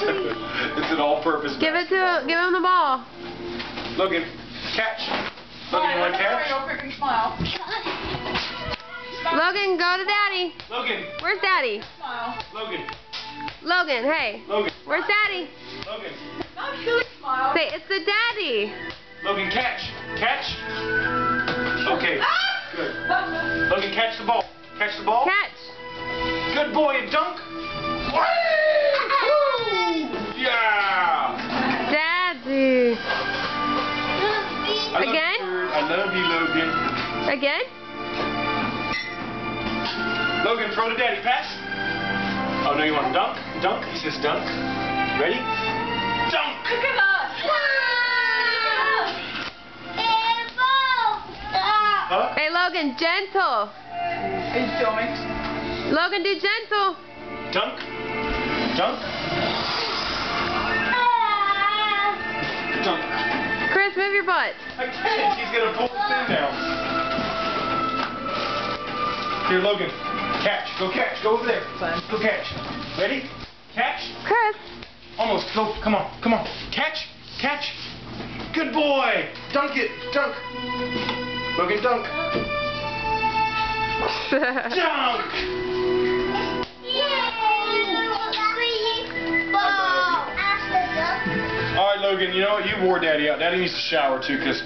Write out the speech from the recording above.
It's an all-purpose. Give him the ball. Logan, catch. Logan, you want to catch? Go quick and smile. Logan, go to Daddy. Logan. Where's Daddy? Smile. Logan. Logan, hey. Logan. Where's Daddy? Logan. Not silly smile. Say, it's the Daddy. Logan, catch. Catch. Okay. Good. Logan, catch the ball. Catch the ball. Catch. Good boy, and dunk. Woo! Yeah. Daddy. Again? I love you, Logan. Again? Logan, throw to Daddy. Pass. Oh, no, you want to dunk? Dunk. He says dunk. Ready? Dunk. Look at us. Huh? Hey, Logan, gentle. Are you filming? Logan, do gentle. Dunk. Dunk. Dunk. Chris, move your butt. I can't. He's going to pull the thing down. Here, Logan. Catch. Go catch. Go over there. Go catch. Ready? Catch. Chris. Almost. Go. Come on. Come on. Catch. Catch. Good boy. Dunk it. Dunk. Logan, dunk. Dunk. All right, Logan. You know what? You wore Daddy out. Daddy needs to shower too, because